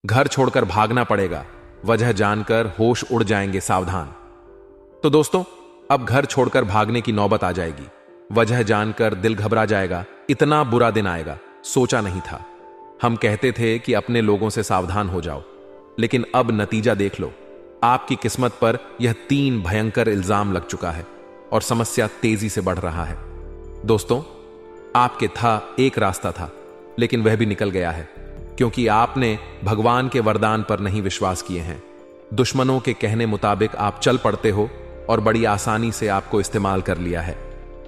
घर छोड़कर भागना पड़ेगा, वजह जानकर होश उड़ जाएंगे, सावधान। तो दोस्तों, अब घर छोड़कर भागने की नौबत आ जाएगी। वजह जानकर दिल घबरा जाएगा, इतना बुरा दिन आएगा, सोचा नहीं था। हम कहते थे कि अपने लोगों से सावधान हो जाओ, लेकिन अब नतीजा देख लो। आपकी किस्मत पर यह 3 भयंकर इल्जाम लग चुका है और समस्या तेजी से बढ़ रहा है। दोस्तों, आपके था एक रास्ता था, लेकिन वह भी निकल गया है, क्योंकि आपने भगवान के वरदान पर नहीं विश्वास किए हैं। दुश्मनों के कहने मुताबिक आप चल पड़ते हो और बड़ी आसानी से आपको इस्तेमाल कर लिया है।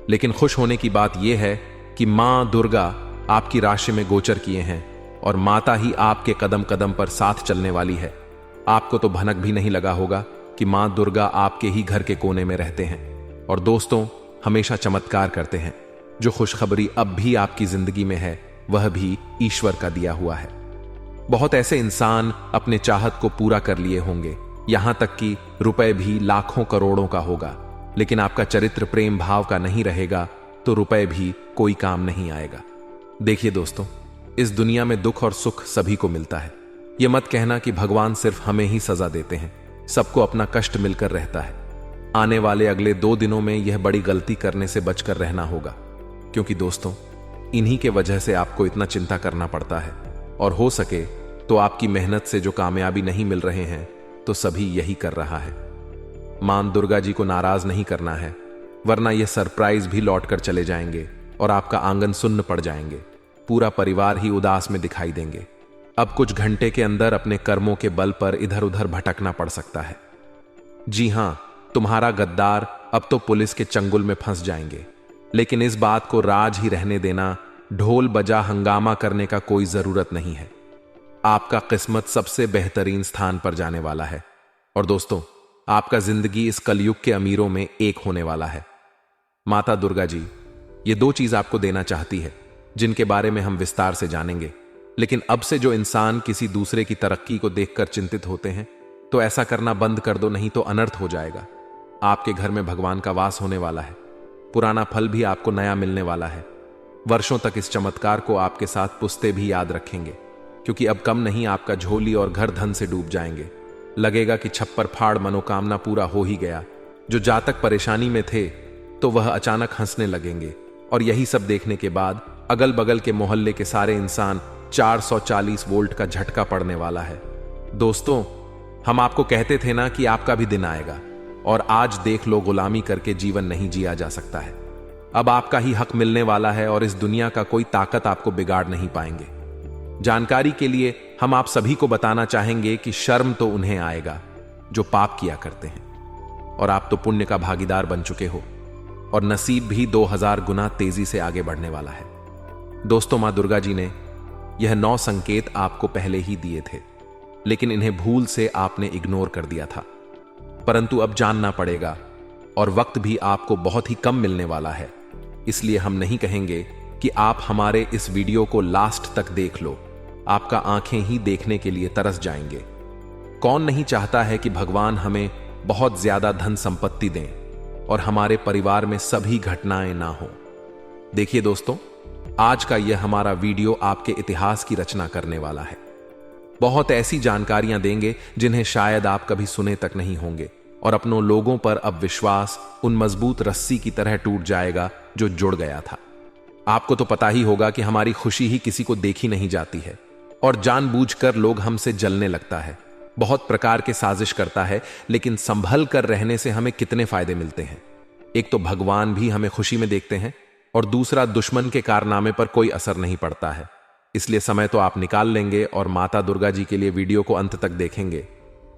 लेकिन खुश होने की बात यह है कि मां दुर्गा आपकी राशि में गोचर किए हैं और माता ही आपके कदम कदम पर साथ चलने वाली है। आपको तो भनक भी नहीं लगा होगा कि मां दुर्गा आपके ही घर के कोने में रहते हैं और दोस्तों, हमेशा चमत्कार करते हैं। जो खुशखबरी अब भी आपकी जिंदगी में है, वह भी ईश्वर का दिया हुआ है। बहुत ऐसे इंसान अपने चाहत को पूरा कर लिए होंगे, यहां तक कि रुपए भी लाखों करोड़ों का होगा, लेकिन आपका चरित्र प्रेम भाव का नहीं रहेगा तो रुपए भी कोई काम नहीं आएगा। देखिए दोस्तों, इस दुनिया में दुख और सुख सभी को मिलता है। यह मत कहना कि भगवान सिर्फ हमें ही सजा देते हैं, सबको अपना कष्ट मिलकर रहता है। आने वाले अगले 2 दिनों में यह बड़ी गलती करने से बचकर रहना होगा, क्योंकि दोस्तों, इन्हीं के वजह से आपको इतना चिंता करना पड़ता है। और हो सके तो आपकी मेहनत से जो कामयाबी नहीं मिल रहे हैं, तो सभी यही कर रहा है। मां दुर्गा जी को नाराज नहीं करना है, वरना यह सरप्राइज भी लौट कर चले जाएंगे और आपका आंगन सुन्न पड़ जाएंगे। पूरा परिवार ही उदास में दिखाई देंगे। अब कुछ घंटे के अंदर अपने कर्मों के बल पर इधर उधर भटकना पड़ सकता है। जी हां, तुम्हारा गद्दार अब तो पुलिस के चंगुल में फंस जाएंगे, लेकिन इस बात को राज ही रहने देना। ढोल बजा हंगामा करने का कोई जरूरत नहीं है। आपका किस्मत सबसे बेहतरीन स्थान पर जाने वाला है। और दोस्तों, आपका जिंदगी इस कलयुग के अमीरों में एक होने वाला है। माता दुर्गा जी ये 2 चीज आपको देना चाहती है, जिनके बारे में हम विस्तार से जानेंगे। लेकिन अब से जो इंसान किसी दूसरे की तरक्की को देखकर चिंतित होते हैं, तो ऐसा करना बंद कर दो, नहीं तो अनर्थ हो जाएगा। आपके घर में भगवान का वास होने वाला है। पुराना फल भी आपको नया मिलने वाला है। वर्षों तक इस चमत्कार को आपके साथ पुश्ते भी याद रखेंगे, क्योंकि अब कम नहीं, आपका झोली और घर धन से डूब जाएंगे। लगेगा कि छप्पर फाड़ मनोकामना पूरा हो ही गया। जो जातक परेशानी में थे, तो वह अचानक हंसने लगेंगे। और यही सब देखने के बाद अगल बगल के मोहल्ले के सारे इंसान 440 वोल्ट का झटका पड़ने वाला है। दोस्तों, हम आपको कहते थे ना कि आपका भी दिन आएगा, और आज देख लो, गुलामी करके जीवन नहीं जिया जा सकता है। अब आपका ही हक मिलने वाला है और इस दुनिया का कोई ताकत आपको बिगाड़ नहीं पाएंगे। जानकारी के लिए हम आप सभी को बताना चाहेंगे कि शर्म तो उन्हें आएगा जो पाप किया करते हैं, और आप तो पुण्य का भागीदार बन चुके हो, और नसीब भी 2000 गुना तेजी से आगे बढ़ने वाला है। दोस्तों, मां दुर्गा जी ने यह 9 संकेत आपको पहले ही दिए थे, लेकिन इन्हें भूल से आपने इग्नोर कर दिया था। परंतु अब जानना पड़ेगा, और वक्त भी आपको बहुत ही कम मिलने वाला है। इसलिए हम नहीं कहेंगे कि आप हमारे इस वीडियो को लास्ट तक देख लो। आपका आंखें ही देखने के लिए तरस जाएंगे। कौन नहीं चाहता है कि भगवान हमें बहुत ज्यादा धन संपत्ति दें और हमारे परिवार में सभी घटनाएं ना हो। देखिए दोस्तों, आज का यह हमारा वीडियो आपके इतिहास की रचना करने वाला है। बहुत ऐसी जानकारियां देंगे जिन्हें शायद आप कभी सुने तक नहीं होंगे, और अपनों लोगों पर अब विश्वास उन मजबूत रस्सी की तरह टूट जाएगा जो जुड़ गया था। आपको तो पता ही होगा कि हमारी खुशी ही किसी को देखी नहीं जाती है, और जानबूझकर लोग हमसे जलने लगता है। बहुत प्रकार के साजिश करता है, लेकिन संभल कर रहने से हमें कितने फायदे मिलते हैं। एक तो भगवान भी हमें खुशी में देखते हैं, और दूसरा दुश्मन के कारनामे पर कोई असर नहीं पड़ता है। इसलिए समय तो आप निकाल लेंगे और माता दुर्गा जी के लिए वीडियो को अंत तक देखेंगे।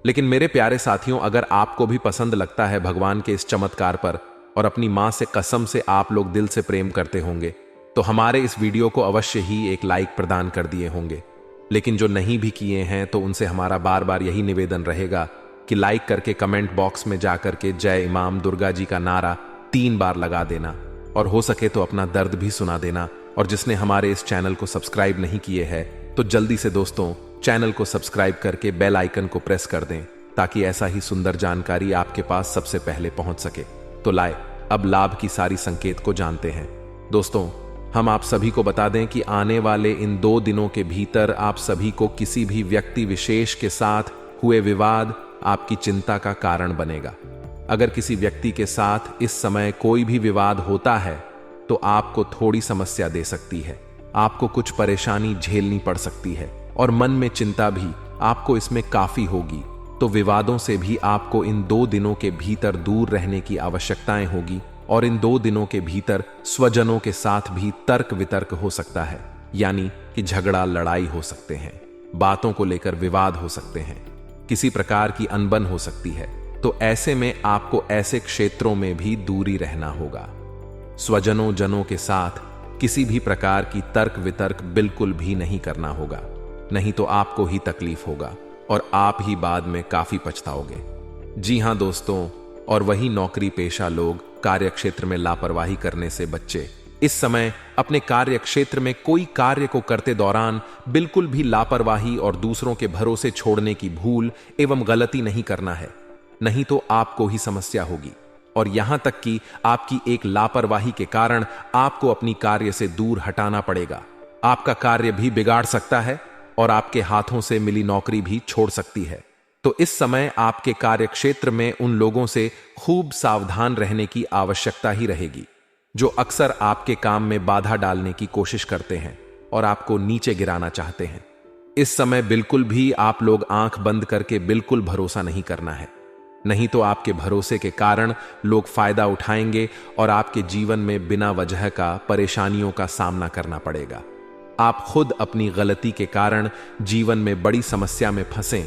लेकिन मेरे प्यारे साथियों, अगर आपको भी पसंद लगता है भगवान के इस चमत्कार पर, और अपनी मां से कसम से आप लोग दिल से प्रेम करते होंगे, तो हमारे इस वीडियो को अवश्य ही एक लाइक प्रदान कर दिए होंगे। लेकिन जो नहीं भी किए हैं, तो उनसे हमारा बार बार यही निवेदन रहेगा कि लाइक करके कमेंट बॉक्स में जाकर के जय इमाम दुर्गा जी का नारा 3 बार लगा देना, और हो सके तो अपना दर्द भी सुना देना। और जिसने हमारे इस चैनल को सब्सक्राइब नहीं किए हैं, तो जल्दी से दोस्तों चैनल को सब्सक्राइब करके बेल आइकन को प्रेस कर दें, ताकि ऐसा ही सुंदर जानकारी आपके पास सबसे पहले पहुंच सके। तो लाए अब लाभ की सारी संकेत को जानते हैं। दोस्तों, हम आप सभी को बता दें कि आने वाले इन 2 दिनों के भीतर आप सभी को किसी भी व्यक्ति विशेष के साथ हुए विवाद आपकी चिंता का कारण बनेगा। अगर किसी व्यक्ति के साथ इस समय कोई भी विवाद होता है तो आपको थोड़ी समस्या दे सकती है, आपको कुछ परेशानी झेलनी पड़ सकती है और मन में चिंता भी आपको इसमें काफी होगी। तो विवादों से भी आपको इन 2 दिनों के भीतर दूर रहने की आवश्यकताएं होगी और इन 2 दिनों के भीतर स्वजनों के साथ भी तर्क वितर्क हो सकता है, यानी कि झगड़ा लड़ाई हो सकते हैं, बातों को लेकर विवाद हो सकते हैं, किसी प्रकार की अनबन हो सकती है। तो ऐसे में आपको ऐसे क्षेत्रों में भी दूरी रहना होगा। स्वजनों जनों के साथ किसी भी प्रकार की तर्क वितर्क बिल्कुल भी नहीं करना होगा, नहीं तो आपको ही तकलीफ होगा और आप ही बाद में काफी पछताओगे। जी हां दोस्तों, और वही नौकरी पेशा लोग कार्य क्षेत्र में लापरवाही करने से बच्चे। इस समय अपने कार्य क्षेत्र में कोई कार्य को करते दौरान बिल्कुल भी लापरवाही और दूसरों के भरोसे छोड़ने की भूल एवं गलती नहीं करना है, नहीं तो आपको ही समस्या होगी और यहां तक कि आपकी एक लापरवाही के कारण आपको अपनी कार्य से दूर हटाना पड़ेगा। आपका कार्य भी बिगाड़ सकता है और आपके हाथों से मिली नौकरी भी छोड़ सकती है। तो इस समय आपके कार्य क्षेत्र में उन लोगों से खूब सावधान रहने की आवश्यकता ही रहेगी जो अक्सर आपके काम में बाधा डालने की कोशिश करते हैं और आपको नीचे गिराना चाहते हैं। इस समय बिल्कुल भी आप लोग आंख बंद करके बिल्कुल भरोसा नहीं करना है, नहीं तो आपके भरोसे के कारण लोग फायदा उठाएंगे और आपके जीवन में बिना वजह का परेशानियों का सामना करना पड़ेगा। आप खुद अपनी गलती के कारण जीवन में बड़ी समस्या में फंसें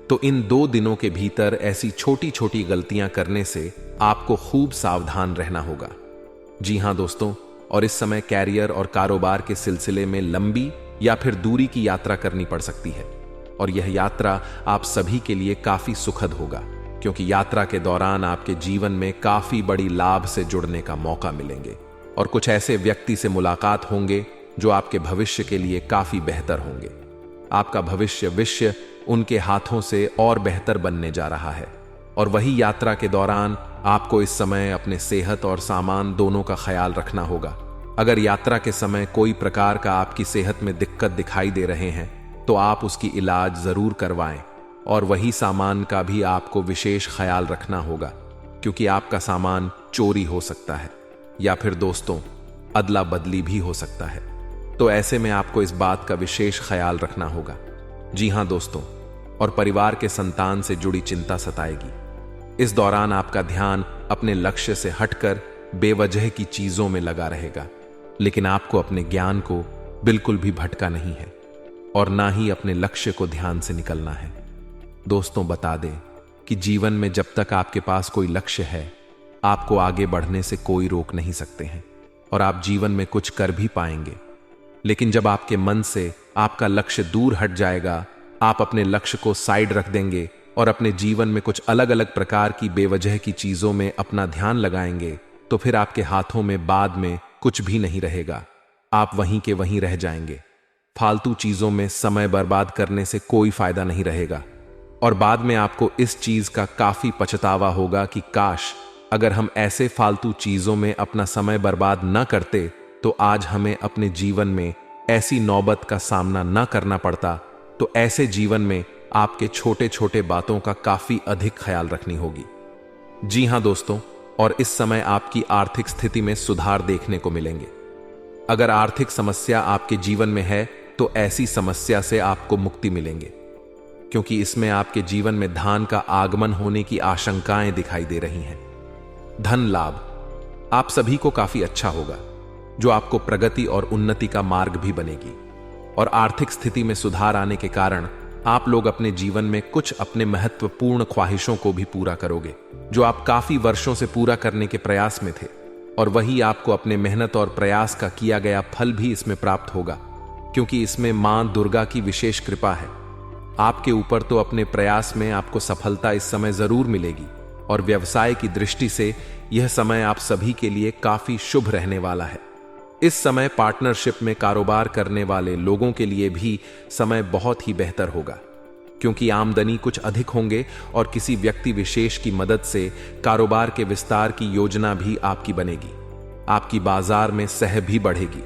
तो इन 2 दिनों के भीतर ऐसी छोटी छोटी गलतियां करने से आपको खूब सावधान रहना होगा। जी हां दोस्तों, और इस समय कैरियर और कारोबार के सिलसिले में लंबी या फिर दूरी की यात्रा करनी पड़ सकती है और यह यात्रा आप सभी के लिए काफी सुखद होगा, क्योंकि यात्रा के दौरान आपके जीवन में काफी बड़ी लाभ से जुड़ने का मौका मिलेंगे और कुछ ऐसे व्यक्ति से मुलाकात होंगे जो आपके भविष्य के लिए काफी बेहतर होंगे। आपका भविष्य उनके हाथों से और बेहतर बनने जा रहा है और वही यात्रा के दौरान आपको इस समय अपने सेहत और सामान दोनों का ख्याल रखना होगा। अगर यात्रा के समय कोई प्रकार का आपकी सेहत में दिक्कत दिखाई दे रहे हैं तो आप उसकी इलाज जरूर करवाएं और वही सामान का भी आपको विशेष ख्याल रखना होगा, क्योंकि आपका सामान चोरी हो सकता है या फिर दोस्तों अदला बदली भी हो सकता है। तो ऐसे में आपको इस बात का विशेष ख्याल रखना होगा। जी हां दोस्तों, और परिवार के संतान से जुड़ी चिंता सताएगी। इस दौरान आपका ध्यान अपने लक्ष्य से हटकर बेवजह की चीजों में लगा रहेगा, लेकिन आपको अपने ज्ञान को बिल्कुल भी भटका नहीं है और ना ही अपने लक्ष्य को ध्यान से निकलना है। दोस्तों बता दें कि जीवन में जब तक आपके पास कोई लक्ष्य है, आपको आगे बढ़ने से कोई रोक नहीं सकते हैं और आप जीवन में कुछ कर भी पाएंगे। लेकिन जब आपके मन से आपका लक्ष्य दूर हट जाएगा, आप अपने लक्ष्य को साइड रख देंगे और अपने जीवन में कुछ अलग अलग प्रकार की बेवजह की चीजों में अपना ध्यान लगाएंगे, तो फिर आपके हाथों में बाद में कुछ भी नहीं रहेगा। आप वहीं के वहीं रह जाएंगे। फालतू चीजों में समय बर्बाद करने से कोई फायदा नहीं रहेगा और बाद में आपको इस चीज का काफी पछतावा होगा कि काश अगर हम ऐसे फालतू चीजों में अपना समय बर्बाद न करते तो आज हमें अपने जीवन में ऐसी नौबत का सामना न करना पड़ता। तो ऐसे जीवन में आपके छोटे छोटे बातों का काफी अधिक ख्याल रखनी होगी। जी हां दोस्तों, और इस समय आपकी आर्थिक स्थिति में सुधार देखने को मिलेंगे। अगर आर्थिक समस्या आपके जीवन में है तो ऐसी समस्या से आपको मुक्ति मिलेंगे, क्योंकि इसमें आपके जीवन में धन का आगमन होने की आशंकाएं दिखाई दे रही हैं। धन लाभ आप सभी को काफी अच्छा होगा, जो आपको प्रगति और उन्नति का मार्ग भी बनेगी और आर्थिक स्थिति में सुधार आने के कारण आप लोग अपने जीवन में कुछ अपने महत्वपूर्ण ख्वाहिशों को भी पूरा करोगे, जो आप काफी वर्षों से पूरा करने के प्रयास में थे और वही आपको अपने मेहनत और प्रयास का किया गया फल भी इसमें प्राप्त होगा, क्योंकि इसमें मां दुर्गा की विशेष कृपा है आपके ऊपर। तो अपने प्रयास में आपको सफलता इस समय जरूर मिलेगी और व्यवसाय की दृष्टि से यह समय आप सभी के लिए काफी शुभ रहने वाला है। इस समय पार्टनरशिप में कारोबार करने वाले लोगों के लिए भी समय बहुत ही बेहतर होगा, क्योंकि आमदनी कुछ अधिक होंगे और किसी व्यक्ति विशेष की मदद से कारोबार के विस्तार की योजना भी आपकी बनेगी। आपकी बाजार में सह भी बढ़ेगी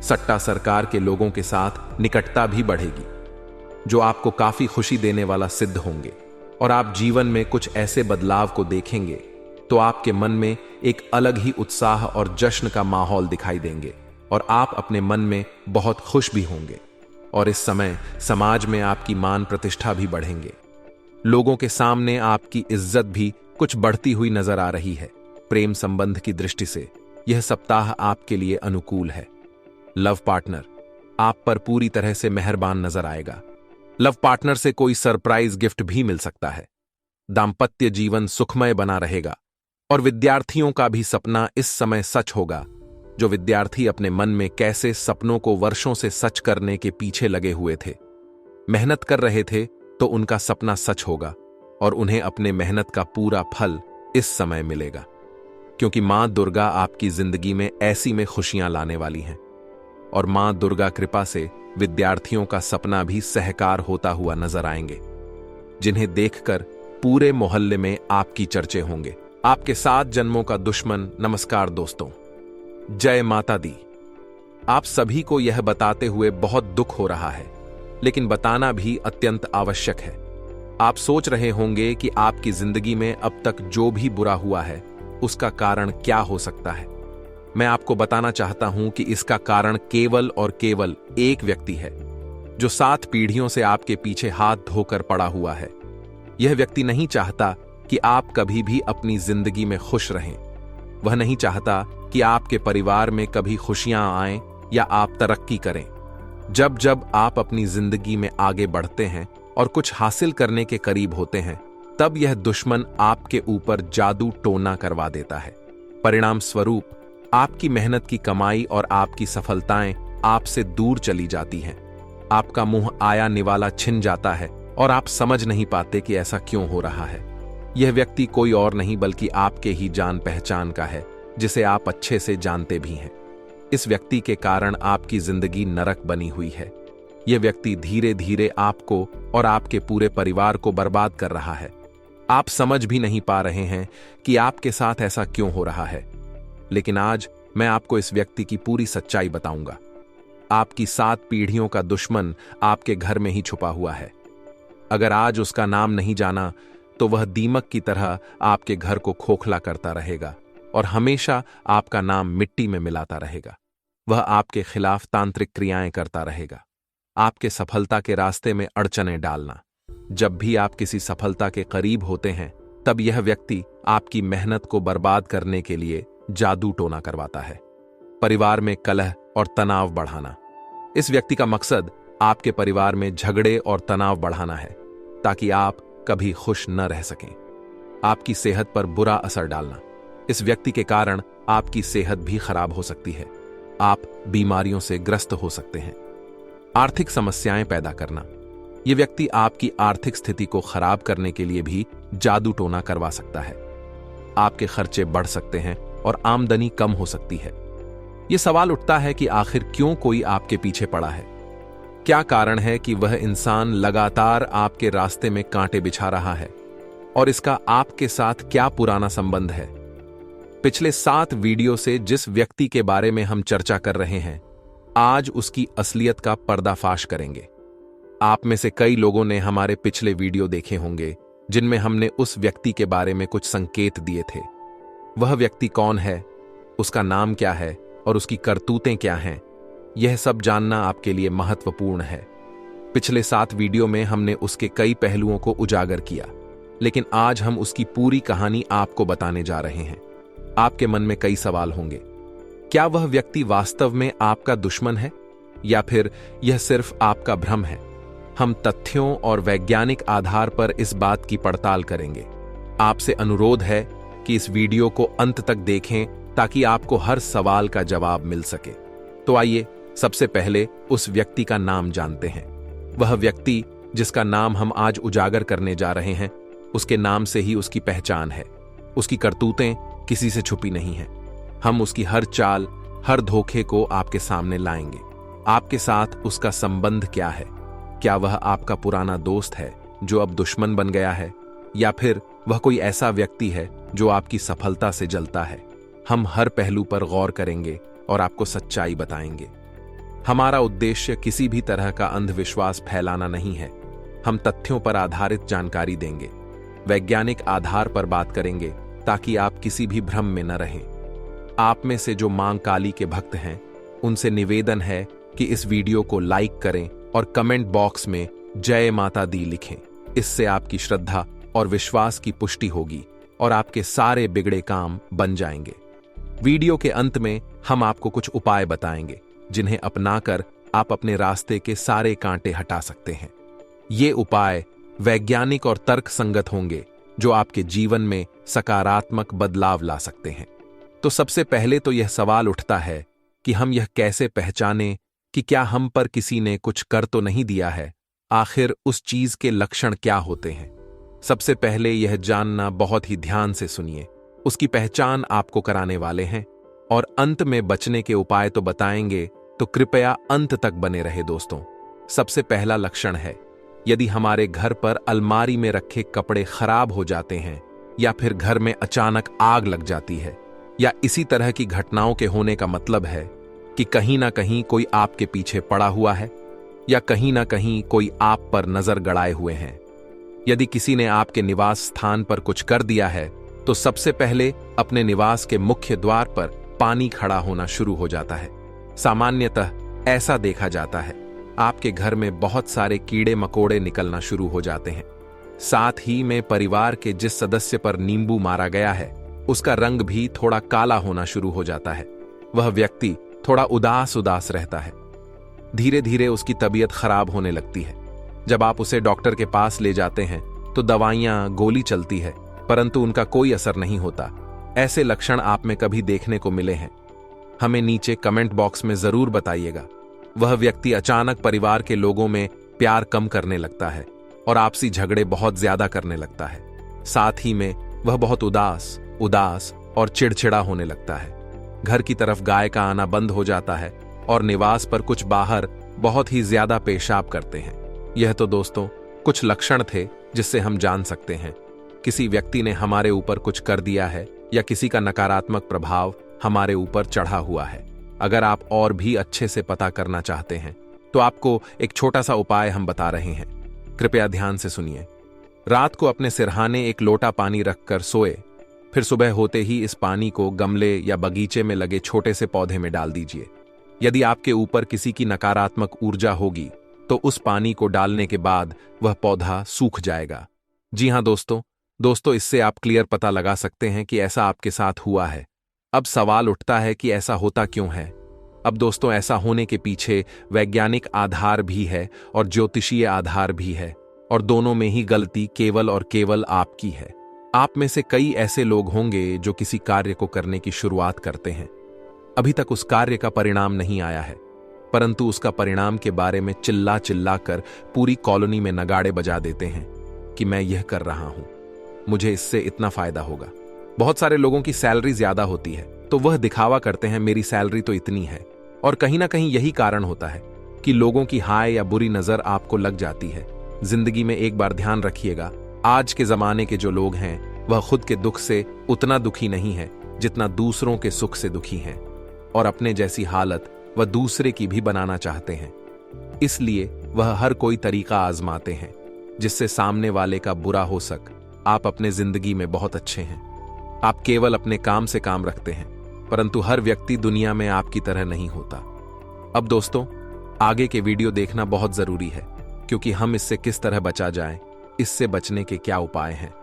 सट्टा सरकार के लोगों के साथ निकटता भी बढ़ेगी, जो आपको काफी खुशी देने वाला सिद्ध होंगे। और आप जीवन में कुछ ऐसे बदलाव को देखेंगे तो आपके मन में एक अलग ही उत्साह और जश्न का माहौल दिखाई देंगे और आप अपने मन में बहुत खुश भी होंगे। और इस समय समाज में आपकी मान प्रतिष्ठा भी बढ़ेंगे। लोगों के सामने आपकी इज्जत भी कुछ बढ़ती हुई नजर आ रही है। प्रेम संबंध की दृष्टि से यह सप्ताह आपके लिए अनुकूल है। लव पार्टनर आप पर पूरी तरह से मेहरबान नजर आएगा। लव पार्टनर से कोई सरप्राइज गिफ्ट भी मिल सकता है। दाम्पत्य जीवन सुखमय बना रहेगा और विद्यार्थियों का भी सपना इस समय सच होगा। जो विद्यार्थी अपने मन में कैसे सपनों को वर्षों से सच करने के पीछे लगे हुए थे, मेहनत कर रहे थे, तो उनका सपना सच होगा और उन्हें अपने मेहनत का पूरा फल इस समय मिलेगा, क्योंकि मां दुर्गा आपकी जिंदगी में ऐसी में खुशियां लाने वाली हैं। और मां दुर्गा कृपा से विद्यार्थियों का सपना भी सहकार होता हुआ नजर आएंगे, जिन्हें देखकर पूरे मोहल्ले में आपकी चर्चे होंगे। आपके 7 जन्मों का दुश्मन नमस्कार दोस्तों, जय माता दी। आप सभी को यह बताते हुए बहुत दुख हो रहा है, लेकिन बताना भी अत्यंत आवश्यक है। आप सोच रहे होंगे कि आपकी जिंदगी में अब तक जो भी बुरा हुआ है उसका कारण क्या हो सकता है। मैं आपको बताना चाहता हूं कि इसका कारण केवल और केवल एक व्यक्ति है, जो 7 पीढ़ियों से आपके पीछे हाथ धोकर पड़ा हुआ है। यह व्यक्ति नहीं चाहता कि आप कभी भी अपनी जिंदगी में खुश रहें। वह नहीं चाहता कि आपके परिवार में कभी खुशियां आएं या आप तरक्की करें। जब जब आप अपनी जिंदगी में आगे बढ़ते हैं और कुछ हासिल करने के करीब होते हैं, तब यह दुश्मन आपके ऊपर जादू टोना करवा देता है। परिणाम स्वरूप आपकी मेहनत की कमाई और आपकी सफलताएं आपसे दूर चली जाती हैं। आपका मुंह आया निवाला छिन जाता है और आप समझ नहीं पाते कि ऐसा क्यों हो रहा है। यह व्यक्ति कोई और नहीं बल्कि आपके ही जान पहचान का है, जिसे आप अच्छे से जानते भी हैं। इस व्यक्ति के कारण आपकी जिंदगी नरक बनी हुई है। यह व्यक्ति धीरे धीरे आपको और आपके पूरे परिवार को बर्बाद कर रहा है। आप समझ भी नहीं पा रहे हैं कि आपके साथ ऐसा क्यों हो रहा है, लेकिन आज मैं आपको इस व्यक्ति की पूरी सच्चाई बताऊंगा। आपकी 7 पीढ़ियों का दुश्मन आपके घर में ही छुपा हुआ है। अगर आज उसका नाम नहीं जाना तो वह दीमक की तरह आपके घर को खोखला करता रहेगा और हमेशा आपका नाम मिट्टी में मिलाता रहेगा। वह आपके खिलाफ तांत्रिक क्रियाएं करता रहेगा, आपके सफलता के रास्ते में अड़चनें डालना। जब भी आप किसी सफलता के करीब होते हैं, तब यह व्यक्ति आपकी मेहनत को बर्बाद करने के लिए जादू टोना करवाता है। परिवार में कलह और तनाव बढ़ाना। इस व्यक्ति का मकसद आपके परिवार में झगड़े और तनाव बढ़ाना है, ताकि आप कभी खुश न रह सकें। आपकी सेहत पर बुरा असर डालना। इस व्यक्ति के कारण आपकी सेहत भी खराब हो सकती है। आप बीमारियों से ग्रस्त हो सकते हैं। आर्थिक समस्याएं पैदा करना। यह व्यक्ति आपकी आर्थिक स्थिति को खराब करने के लिए भी जादू टोना करवा सकता है। आपके खर्चे बढ़ सकते हैं और आमदनी कम हो सकती है। यह सवाल उठता है कि आखिर क्यों कोई आपके पीछे पड़ा है? क्या कारण है कि वह इंसान लगातार आपके रास्ते में कांटे बिछा रहा है? और इसका आपके साथ क्या पुराना संबंध है? पिछले 7 वीडियो से जिस व्यक्ति के बारे में हम चर्चा कर रहे हैं, आज उसकी असलियत का पर्दाफाश करेंगे। आप में से कई लोगों ने हमारे पिछले वीडियो देखे होंगे, जिनमें हमने उस व्यक्ति के बारे में कुछ संकेत दिए थे। वह व्यक्ति कौन है, उसका नाम क्या है और उसकी करतूतें क्या हैं, यह सब जानना आपके लिए महत्वपूर्ण है। पिछले 7 वीडियो में हमने उसके कई पहलुओं को उजागर किया, लेकिन आज हम उसकी पूरी कहानी आपको बताने जा रहे हैं। आपके मन में कई सवाल होंगे। क्या वह व्यक्ति वास्तव में आपका दुश्मन है या फिर यह सिर्फ आपका भ्रम है? हम तथ्यों और वैज्ञानिक आधार पर इस बात की पड़ताल करेंगे। आपसे अनुरोध है कि इस वीडियो को अंत तक देखें ताकि आपको हर सवाल का जवाब मिल सके। तो आइए सबसे पहले उस व्यक्ति का नाम जानते हैं। वह व्यक्ति जिसका नाम हम आज उजागर करने जा रहे हैं, उसके नाम से ही उसकी पहचान है। उसकी करतूतें किसी से छुपी नहीं हैं। हम उसकी हर चाल, हर धोखे को आपके सामने लाएंगे। आपके साथ उसका संबंध क्या है? क्या वह आपका पुराना दोस्त है जो अब दुश्मन बन गया है, या फिर वह कोई ऐसा व्यक्ति है जो आपकी सफलता से जलता है? हम हर पहलू पर गौर करेंगे और आपको सच्चाई बताएंगे। हमारा उद्देश्य किसी भी तरह का अंधविश्वास फैलाना नहीं है। हम तथ्यों पर आधारित जानकारी देंगे, वैज्ञानिक आधार पर बात करेंगे ताकि आप किसी भी भ्रम में न रहें। आप में से जो मां काली के भक्त हैं, उनसे निवेदन है कि इस वीडियो को लाइक करें और कमेंट बॉक्स में जय माता दी लिखें। इससे आपकी श्रद्धा और विश्वास की पुष्टि होगी और आपके सारे बिगड़े काम बन जाएंगे। वीडियो के अंत में हम आपको कुछ उपाय बताएंगे जिन्हें अपनाकर आप अपने रास्ते के सारे कांटे हटा सकते हैं। ये उपाय वैज्ञानिक और तर्क संगत होंगे जो आपके जीवन में सकारात्मक बदलाव ला सकते हैं। तो सबसे पहले तो यह सवाल उठता है कि हम यह कैसे पहचानें कि क्या हम पर किसी ने कुछ कर तो नहीं दिया है। आखिर उस चीज के लक्षण क्या होते हैं? सबसे पहले यह जानना बहुत ही ध्यान से सुनिए। उसकी पहचान आपको कराने वाले हैं और अंत में बचने के उपाय तो बताएंगे, तो कृपया अंत तक बने रहे दोस्तों। सबसे पहला लक्षण है, यदि हमारे घर पर अलमारी में रखे कपड़े खराब हो जाते हैं या फिर घर में अचानक आग लग जाती है या इसी तरह की घटनाओं के होने का मतलब है कि कहीं ना कहीं कोई आपके पीछे पड़ा हुआ है या कहीं ना कहीं कोई आप पर नजर गड़ाए हुए हैं। यदि किसी ने आपके निवास स्थान पर कुछ कर दिया है तो सबसे पहले अपने निवास के मुख्य द्वार पर पानी खड़ा होना शुरू हो जाता है। सामान्यतः ऐसा देखा जाता है, आपके घर में बहुत सारे कीड़े मकोड़े निकलना शुरू हो जाते हैं। साथ ही में परिवार के जिस सदस्य पर नींबू मारा गया है उसका रंग भी थोड़ा काला होना शुरू हो जाता है। वह व्यक्ति थोड़ा उदास उदास रहता है। धीरे धीरे उसकी तबीयत खराब होने लगती है। जब आप उसे डॉक्टर के पास ले जाते हैं तो दवाइयां गोली चलती है, परंतु उनका कोई असर नहीं होता। ऐसे लक्षण आप में कभी देखने को मिले हैं? हमें नीचे कमेंट बॉक्स में जरूर बताइएगा। वह व्यक्ति अचानक परिवार के लोगों में प्यार कम करने लगता है और आपसी झगड़े बहुत ज्यादा करने लगता है। साथ ही में वह बहुत उदास और चिड़चिड़ा होने लगता है। घर की तरफ गाय का आना बंद हो जाता है और निवास पर कुछ बाहर बहुत ही ज्यादा पेशाब करते हैं। यह तो दोस्तों कुछ लक्षण थे जिससे हम जान सकते हैं किसी व्यक्ति ने हमारे ऊपर कुछ कर दिया है या किसी का नकारात्मक प्रभाव हमारे ऊपर चढ़ा हुआ है। अगर आप और भी अच्छे से पता करना चाहते हैं तो आपको एक छोटा सा उपाय हम बता रहे हैं। कृपया ध्यान से सुनिए। रात को अपने सिरहाने एक लोटा पानी रखकर सोए, फिर सुबह होते ही इस पानी को गमले या बगीचे में लगे छोटे से पौधे में डाल दीजिए। यदि आपके ऊपर किसी की नकारात्मक ऊर्जा होगी तो उस पानी को डालने के बाद वह पौधा सूख जाएगा। जी हां दोस्तों, इससे आप क्लियर पता लगा सकते हैं कि ऐसा आपके साथ हुआ है। अब सवाल उठता है कि ऐसा होता क्यों है? अब दोस्तों, ऐसा होने के पीछे वैज्ञानिक आधार भी है और ज्योतिषीय आधार भी है, और दोनों में ही गलती केवल और केवल आपकी है। आप में से कई ऐसे लोग होंगे जो किसी कार्य को करने की शुरुआत करते हैं। अभी तक उस कार्य का परिणाम नहीं आया है, परंतु उसका परिणाम के बारे में चिल्ला चिल्ला कर पूरी कॉलोनी में नगाड़े बजा देते हैं कि मैं यह कर रहा हूं, मुझे इससे इतना फायदा होगा। बहुत सारे लोगों की सैलरी ज्यादा होती है तो वह दिखावा करते हैं मेरी सैलरी तो इतनी है, और कहीं ना कहीं यही कारण होता है कि लोगों की हाय या बुरी नजर आपको लग जाती है। जिंदगी में एक बार ध्यान रखिएगा, आज के जमाने के जो लोग हैं वह खुद के दुख से उतना दुखी नहीं है जितना दूसरों के सुख से दुखी हैं, और अपने जैसी हालत वह दूसरे की भी बनाना चाहते हैं। इसलिए वह हर कोई तरीका आजमाते हैं जिससे सामने वाले का बुरा हो सक। आप अपने जिंदगी में बहुत अच्छे हैं, आप केवल अपने काम से काम रखते हैं, परंतु हर व्यक्ति दुनिया में आपकी तरह नहीं होता। अब दोस्तों, आगे के वीडियो देखना बहुत जरूरी है, क्योंकि हम इससे किस तरह बचा जाए, इससे बचने के क्या उपाय हैं,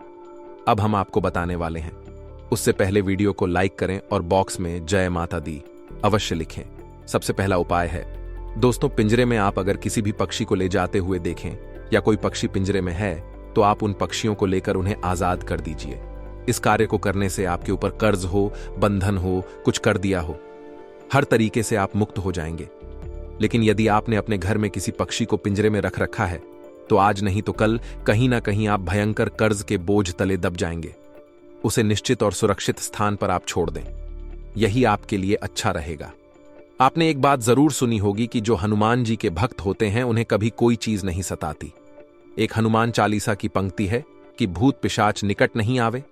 अब हम आपको बताने वाले हैं। उससे पहले वीडियो को लाइक करें और बॉक्स में जय माता दी अवश्य लिखें। सबसे पहला उपाय है दोस्तों, पिंजरे में आप अगर किसी भी पक्षी को ले जाते हुए देखें या कोई पक्षी पिंजरे में है तो आप उन पक्षियों को लेकर उन्हें आजाद कर दीजिए। इस कार्य को करने से आपके ऊपर कर्ज हो, बंधन हो, कुछ कर दिया हो, हर तरीके से आप मुक्त हो जाएंगे। लेकिन यदि आपने अपने घर में किसी पक्षी को पिंजरे में रख रखा है तो आज नहीं तो कल कहीं ना कहीं आप भयंकर कर्ज के बोझ तले दब जाएंगे। उसे निश्चित और सुरक्षित स्थान पर आप छोड़ दें, यही आपके लिए अच्छा रहेगा। आपने एक बात जरूर सुनी होगी कि जो हनुमान जी के भक्त होते हैं उन्हें कभी कोई चीज नहीं सताती। एक हनुमान चालीसा की पंक्ति है कि भूत पिशाच निकट नहीं आवे,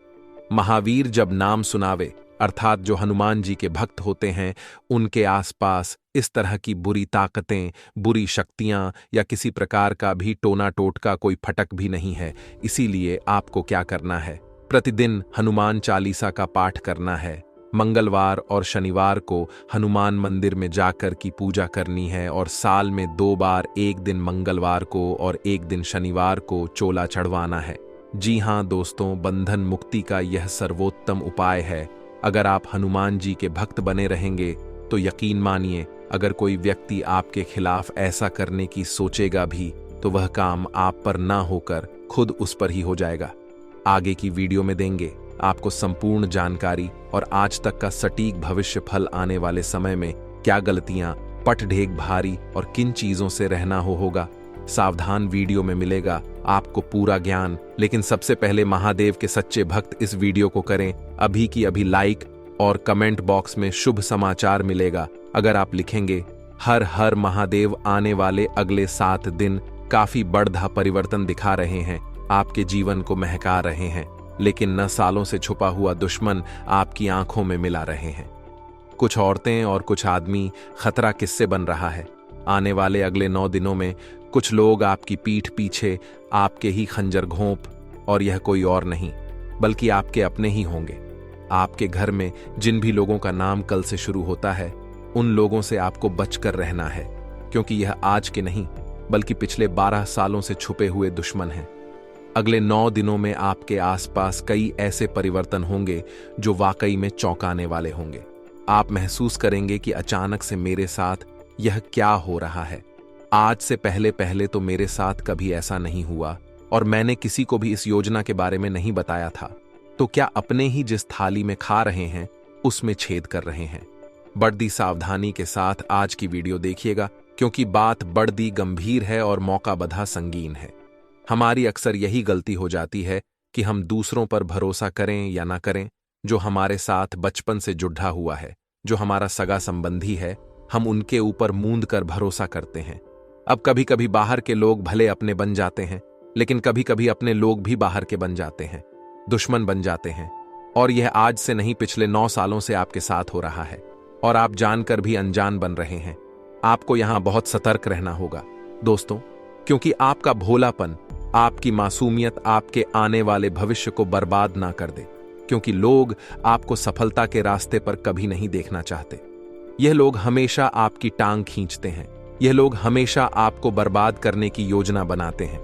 महावीर जब नाम सुनावे। अर्थात जो हनुमान जी के भक्त होते हैं उनके आसपास इस तरह की बुरी ताकतें, बुरी शक्तियां या किसी प्रकार का भी टोना टोटका कोई फटक भी नहीं है। इसीलिए आपको क्या करना है, प्रतिदिन हनुमान चालीसा का पाठ करना है। मंगलवार और शनिवार को हनुमान मंदिर में जाकर की पूजा करनी है और साल में 2 बार, एक दिन मंगलवार को और एक दिन शनिवार को चोला चढ़वाना है। जी हाँ दोस्तों, बंधन मुक्ति का यह सर्वोत्तम उपाय है। अगर आप हनुमान जी के भक्त बने रहेंगे तो यकीन मानिए, अगर कोई व्यक्ति आपके खिलाफ ऐसा करने की सोचेगा भी तो वह काम आप पर ना होकर खुद उस पर ही हो जाएगा। आगे की वीडियो में देंगे आपको संपूर्ण जानकारी और आज तक का सटीक भविष्य फल आने वाले समय में क्या गलतियां, पट ढेग भारी और किन चीजों से रहना होगा। सावधान वीडियो में मिलेगा आपको पूरा ज्ञान। लेकिन सबसे पहले महादेव के सच्चे भक्त इस वीडियो को करें अभी की अभी लाइक, और कमेंट बॉक्स में शुभ समाचार मिलेगा। अगर आप लिखेंगे हर हर महादेव, आने वाले अगले 7 दिन काफी बड़ा परिवर्तन दिखा रहे हैं, आपके जीवन को महका रहे हैं। लेकिन न सालों से छुपा हुआ दुश्मन आपकी आंखों में मिला रहे हैं। कुछ औरतें और कुछ आदमी खतरा किससे बन रहा है। आने वाले अगले 9 दिनों में कुछ लोग आपकी पीठ पीछे आपके ही खंजर घोंप, और यह कोई और नहीं बल्कि आपके अपने ही होंगे। आपके घर में जिन भी लोगों का नाम कल से शुरू होता है, उन लोगों से आपको बचकर रहना है, क्योंकि यह आज के नहीं बल्कि पिछले 12 सालों से छुपे हुए दुश्मन हैं। अगले 9 दिनों में आपके आसपास कई ऐसे परिवर्तन होंगे जो वाकई में चौंकाने वाले होंगे। आप महसूस करेंगे कि अचानक से मेरे साथ यह क्या हो रहा है। आज से पहले पहले तो मेरे साथ कभी ऐसा नहीं हुआ और मैंने किसी को भी इस योजना के बारे में नहीं बताया था। तो क्या अपने ही जिस थाली में खा रहे हैं उसमें छेद कर रहे हैं। बड़ी सावधानी के साथ आज की वीडियो देखिएगा, क्योंकि बात बड़ी गंभीर है और मौका बधा संगीन है। हमारी अक्सर यही गलती हो जाती है कि हम दूसरों पर भरोसा करें या ना करें। जो हमारे साथ बचपन से जुड़ा हुआ है, जो हमारा सगा संबंधी है, हम उनके ऊपर मूंद कर भरोसा करते हैं। अब कभी कभी बाहर के लोग भले अपने बन जाते हैं, लेकिन कभी कभी अपने लोग भी बाहर के बन जाते हैं, दुश्मन बन जाते हैं। और यह आज से नहीं, पिछले 9 सालों से आपके साथ हो रहा है और आप जानकर भी अनजान बन रहे हैं। आपको यहां बहुत सतर्क रहना होगा दोस्तों, क्योंकि आपका भोलापन, आपकी मासूमियत आपके आने वाले भविष्य को बर्बाद ना कर दे। क्योंकि लोग आपको सफलता के रास्ते पर कभी नहीं देखना चाहते। यह लोग हमेशा आपकी टांग खींचते हैं। यह लोग हमेशा आपको बर्बाद करने की योजना बनाते हैं।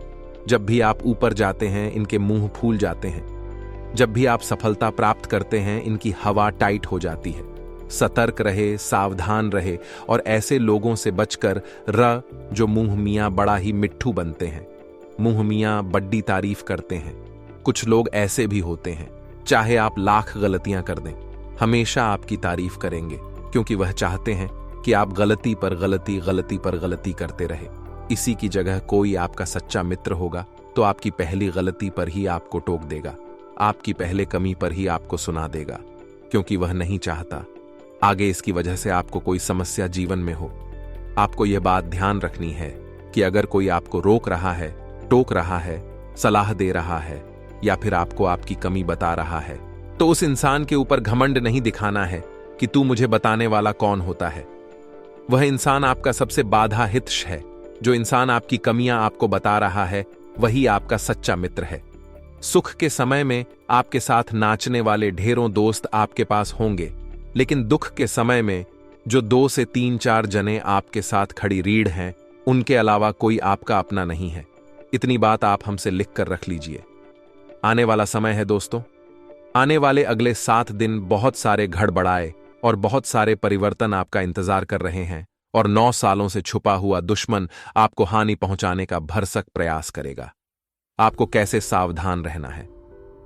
जब भी आप ऊपर जाते हैं, इनके मुंह फूल जाते हैं। जब भी आप सफलता प्राप्त करते हैं, इनकी हवा टाइट हो जाती है। सतर्क रहे, सावधान रहे और ऐसे लोगों से बचकर जो मुंह मियां बड़ा ही मिट्ठू बनते हैं। मुंह मियां बड्डी तारीफ करते हैं। कुछ लोग ऐसे भी होते हैं, चाहे आप लाख गलतियां कर दें, हमेशा आपकी तारीफ करेंगे, क्योंकि वह चाहते हैं कि आप गलती पर गलती, गलती पर गलती करते रहे। इसी की जगह कोई आपका सच्चा मित्र होगा तो आपकी पहली गलती पर ही आपको टोक देगा, आपकी पहले कमी पर ही आपको सुना देगा, क्योंकि वह नहीं चाहता आगे इसकी वजह से आपको कोई समस्या जीवन में हो। आपको यह बात ध्यान रखनी है कि अगर कोई आपको रोक रहा है, टोक रहा है, सलाह दे रहा है या फिर आपको आपकी कमी बता रहा है, तो उस इंसान के ऊपर घमंड नहीं दिखाना है कि तू मुझे बताने वाला कौन होता है। वह इंसान आपका सबसे बाधा हितश है। जो इंसान आपकी कमियां आपको बता रहा है, वही आपका सच्चा मित्र है। सुख के समय में आपके साथ नाचने वाले ढेरों दोस्त आपके पास होंगे, लेकिन दुख के समय में जो 2 से 3-4 जने आपके साथ खड़ी रीढ़ हैं, उनके अलावा कोई आपका अपना नहीं है। इतनी बात आप हमसे लिख कर रख लीजिए। आने वाला समय है दोस्तों, आने वाले अगले 7 दिन बहुत सारे गड़बड़ाए और बहुत सारे परिवर्तन आपका इंतजार कर रहे हैं, और 9 सालों से छुपा हुआ दुश्मन आपको हानि पहुंचाने का भरसक प्रयास करेगा। आपको कैसे सावधान रहना है,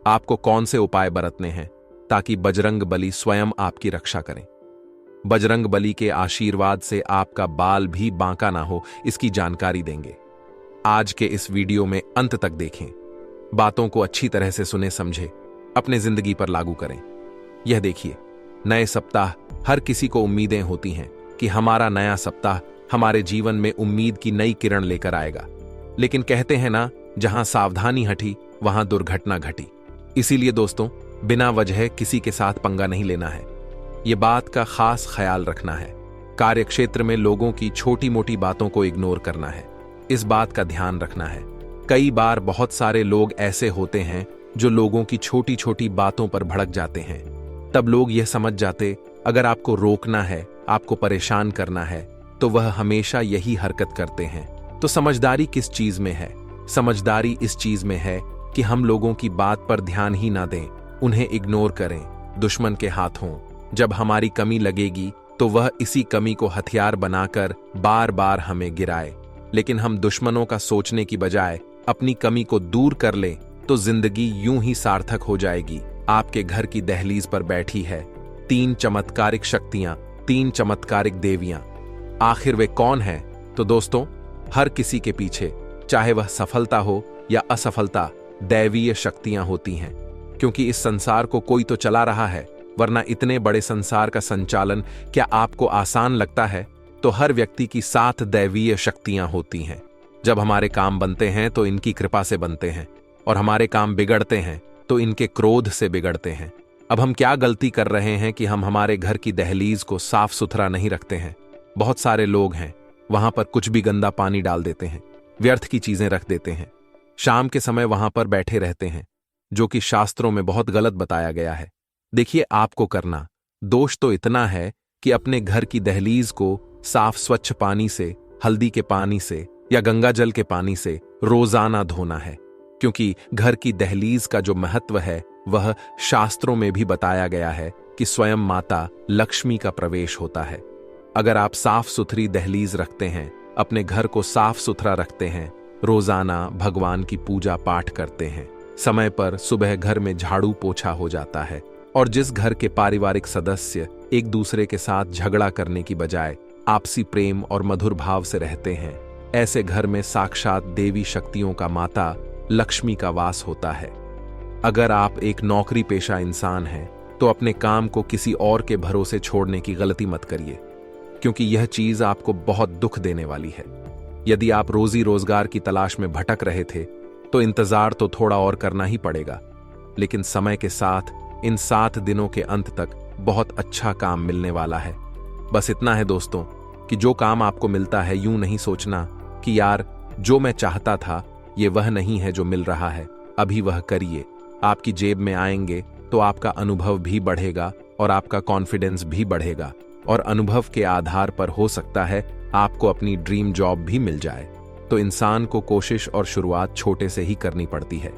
आपको कौन से उपाय बरतने हैं ताकि बजरंग बली स्वयं आपकी रक्षा करें। बजरंग बली के आशीर्वाद से आपका बाल भी बांका ना हो, इसकी जानकारी देंगे। आज के इस वीडियो में अंत तक देखें, बातों को अच्छी तरह से सुने समझे, अपने जिंदगी पर लागू करें। यह देखिए, नए सप्ताह हर किसी को उम्मीदें होती हैं कि हमारा नया सप्ताह हमारे जीवन में उम्मीद की नई किरण लेकर आएगा। लेकिन कहते हैं ना, जहां सावधानी हटी वहां दुर्घटना घटी। इसीलिए दोस्तों, बिना वजह किसी के साथ पंगा नहीं लेना है। यह बात का खास ख्याल रखना है। कार्यक्षेत्र में लोगों की छोटी मोटी बातों को इग्नोर करना है। इस बात का ध्यान रखना है। कई बार बहुत सारे लोग ऐसे होते हैं जो लोगों की छोटी छोटी बातों पर भड़क जाते हैं। तब लोग यह समझ जाते अगर आपको रोकना है, आपको परेशान करना है, तो वह हमेशा यही हरकत करते हैं। तो समझदारी किस चीज में है? समझदारी इस चीज में है कि हम लोगों की बात पर ध्यान ही ना दें, उन्हें इग्नोर करें। दुश्मन के हाथों जब हमारी कमी लगेगी तो वह इसी कमी को हथियार बनाकर बार बार हमें गिराए। लेकिन हम दुश्मनों का सोचने की बजाय अपनी कमी को दूर कर लें तो जिंदगी यूं ही सार्थक हो जाएगी। आपके घर की दहलीज पर बैठी है 3 चमत्कारिक शक्तियां, 3 चमत्कारिक देवियां। आखिर वे कौन हैं? तो दोस्तों, हर किसी के पीछे, चाहे वह सफलता हो या असफलता, दैवीय शक्तियां होती हैं। क्योंकि इस संसार को कोई तो चला रहा है, वरना इतने बड़े संसार का संचालन क्या आपको आसान लगता है? तो हर व्यक्ति की 7 दैवीय शक्तियां होती हैं। जब हमारे काम बनते हैं तो इनकी कृपा से बनते हैं, और हमारे काम बिगड़ते हैं तो इनके क्रोध से बिगड़ते हैं। अब हम क्या गलती कर रहे हैं कि हम हमारे घर की दहलीज को साफ सुथरा नहीं रखते हैं। बहुत सारे लोग हैं, वहां पर कुछ भी गंदा पानी डाल देते हैं, व्यर्थ की चीजें रख देते हैं, शाम के समय वहां पर बैठे रहते हैं, जो कि शास्त्रों में बहुत गलत बताया गया है। देखिए, आपको करना दोष तो इतना है कि अपने घर की दहलीज को साफ स्वच्छ पानी से, हल्दी के पानी से या गंगा जल के पानी से रोजाना धोना है। क्योंकि घर की दहलीज का जो महत्व है वह शास्त्रों में भी बताया गया है कि स्वयं माता लक्ष्मी का प्रवेश होता है। अगर आप साफ सुथरी दहलीज रखते हैं, अपने घर को साफ सुथरा रखते हैं, रोजाना भगवान की पूजा पाठ करते हैं, समय पर सुबह घर में झाड़ू पोछा हो जाता है, और जिस घर के पारिवारिक सदस्य एक दूसरे के साथ झगड़ा करने की बजाय आपसी प्रेम और मधुर भाव से रहते हैं, ऐसे घर में साक्षात देवी शक्तियों का माता लक्ष्मी का वास होता है। अगर आप एक नौकरी पेशा इंसान हैं तो अपने काम को किसी और के भरोसे छोड़ने की गलती मत करिए, क्योंकि यह चीज आपको बहुत दुख देने वाली है। यदि आप रोजी रोजगार की तलाश में भटक रहे थे तो इंतजार तो थोड़ा और करना ही पड़ेगा, लेकिन समय के साथ इन 7 दिनों के अंत तक बहुत अच्छा काम मिलने वाला है। बस इतना है दोस्तों कि जो काम आपको मिलता है, यूं नहीं सोचना कि यार जो मैं चाहता था ये वह नहीं है जो मिल रहा है, अभी वह करिए। आपकी जेब में आएंगे तो आपका अनुभव भी बढ़ेगा और आपका कॉन्फिडेंस भी बढ़ेगा, और अनुभव के आधार पर हो सकता है आपको अपनी ड्रीम जॉब भी मिल जाए। तो इंसान को कोशिश और शुरुआत छोटे से ही करनी पड़ती है,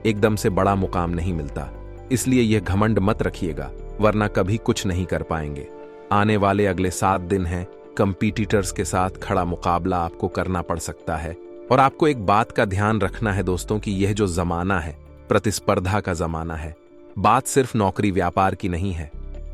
एकदम से बड़ा मुकाम नहीं मिलता। इसलिए यह घमंड मत रखिएगा, वरना कभी कुछ नहीं कर पाएंगे। आने वाले अगले 7 दिन हैं, कंपीटिटर्स के साथ खड़ा मुकाबला आपको करना पड़ सकता है। और आपको एक बात का ध्यान रखना है दोस्तों कि यह जो जमाना है प्रतिस्पर्धा का जमाना है। बात सिर्फ नौकरी व्यापार की नहीं है,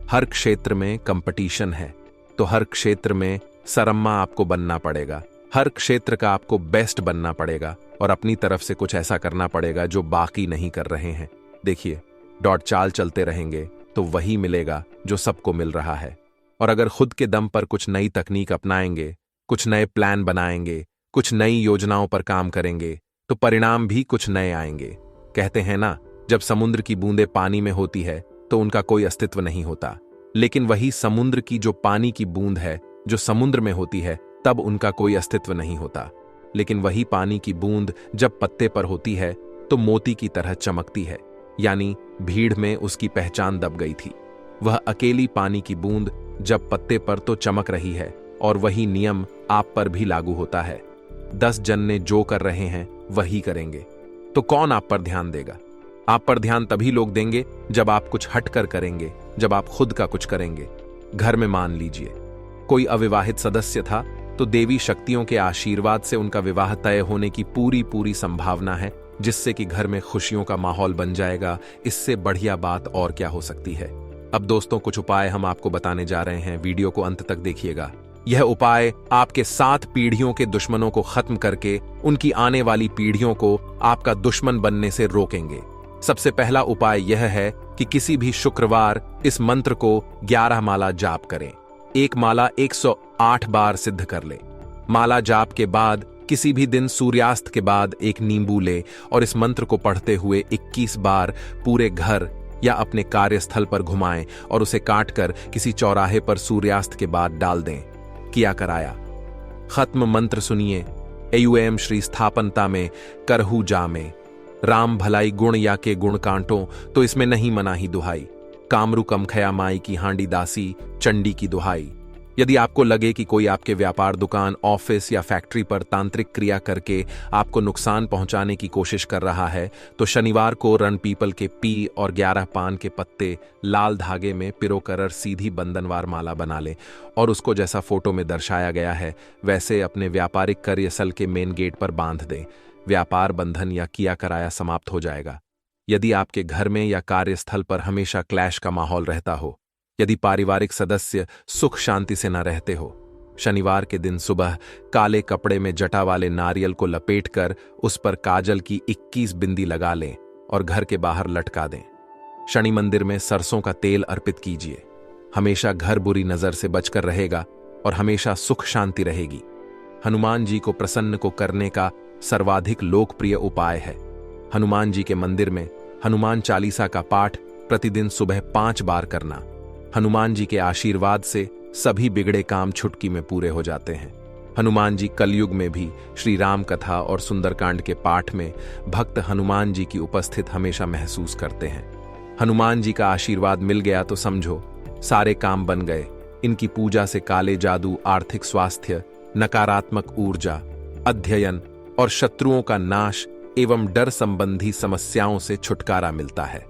हर क्षेत्र में कंपटीशन है। तो हर क्षेत्र में सरम्मा आपको बनना पड़ेगा, हर क्षेत्र का आपको बेस्ट बनना पड़ेगा, और अपनी तरफ से कुछ ऐसा करना पड़ेगा जो बाकी नहीं कर रहे हैं। देखिए, डॉट चाल चलते रहेंगे तो वही मिलेगा जो सबको मिल रहा है। और अगर खुद के दम पर कुछ नई तकनीक अपनाएंगे, कुछ नए प्लान बनाएंगे, कुछ नई योजनाओं पर काम करेंगे, तो परिणाम भी कुछ नए आएंगे। कहते हैं ना, जब समुद्र की बूंदें पानी में होती है तो उनका कोई अस्तित्व नहीं होता, लेकिन वही समुद्र की जो पानी की बूंद है जो समुद्र में होती है, तब उनका कोई अस्तित्व नहीं होता। लेकिन वही पानी की बूंद जब पत्ते पर होती है तो मोती की तरह चमकती है। यानी भीड़ में उसकी पहचान दब गई थी। वह अकेली पानी की बूंद जब पत्ते पर तो चमक रही है, और वही नियम आप पर भी लागू होता है। 10 जन जो कर रहे हैं वही करेंगे, तो कौन आप पर ध्यान देगा? आप पर ध्यान तभी लोग देंगे जब आप कुछ हटकर करेंगे, जब आप खुद का कुछ करेंगे। घर में मान लीजिए कोई अविवाहित सदस्य था, तो देवी शक्तियों के आशीर्वाद से उनका विवाह तय होने की पूरी संभावना है, जिससे कि घर में खुशियों का माहौल बन जाएगा। इससे बढ़िया बात और क्या हो सकती है। अब दोस्तों, कुछ उपाय हम आपको बताने जा रहे हैं, वीडियो को अंत तक देखिएगा। यह उपाय आपके 7 पीढ़ियों के दुश्मनों को खत्म करके उनकी आने वाली पीढ़ियों को आपका दुश्मन बनने से रोकेंगे। सबसे पहला उपाय यह है कि किसी भी शुक्रवार इस मंत्र को 11 माला जाप करें। एक माला 108 बार सिद्ध कर ले। माला जाप के बाद किसी भी दिन सूर्यास्त के बाद एक नींबू ले और इस मंत्र को पढ़ते हुए 21 बार पूरे घर या अपने कार्यस्थल पर घुमाएं और उसे काटकर किसी चौराहे पर सूर्यास्त के बाद डाल दें। किया कराया। खत्म मंत्र सुनिए। एयुएम श्री स्थापनता में करहु जामे, राम भलाई गुण या के गुण कांटो, तो इसमें नहीं मना ही दुहाई। कामरु कम खया माई की हांडी दासी, चंडी की दुहाई। यदि आपको लगे कि कोई आपके व्यापार, दुकान, ऑफिस या फैक्ट्री पर तांत्रिक क्रिया करके आपको नुकसान पहुंचाने की कोशिश कर रहा है, तो शनिवार को रण पीपल के पी और 11 पान के पत्ते लाल धागे में पिरोकर सीधी बंधनवार माला बना ले और उसको जैसा फोटो में दर्शाया गया है वैसे अपने व्यापारिक कार्यस्थल के मेन गेट पर बांध दें। व्यापार बंधन या किया कराया समाप्त हो जाएगा। यदि आपके घर में या कार्यस्थल पर हमेशा क्लैश का माहौल रहता हो, यदि पारिवारिक सदस्य सुख शांति से न रहते हो, शनिवार के दिन सुबह काले कपड़े में जटा वाले नारियल को लपेटकर उस पर काजल की 21 बिंदी लगा लें और घर के बाहर लटका दें। शनि मंदिर में सरसों का तेल अर्पित कीजिए। हमेशा घर बुरी नजर से बचकर रहेगा और हमेशा सुख शांति रहेगी। हनुमान जी को प्रसन्न को करने का सर्वाधिक लोकप्रिय उपाय है। हनुमान जी के मंदिर में हनुमान चालीसा का पाठ प्रतिदिन सुबह 5 बार करना। हनुमान जी के आशीर्वाद से सभी बिगड़े काम चुटकी में पूरे हो जाते हैं। हनुमान जी कलयुग में भी श्री राम कथा और सुंदरकांड के पाठ में भक्त हनुमान जी की उपस्थित हमेशा महसूस करते हैं। हनुमान जी का आशीर्वाद मिल गया तो समझो सारे काम बन गए। इनकी पूजा से काले जादू, आर्थिक स्वास्थ्य, नकारात्मक ऊर्जा, अध्ययन और शत्रुओं का नाश एवं डर संबंधी समस्याओं से छुटकारा मिलता है।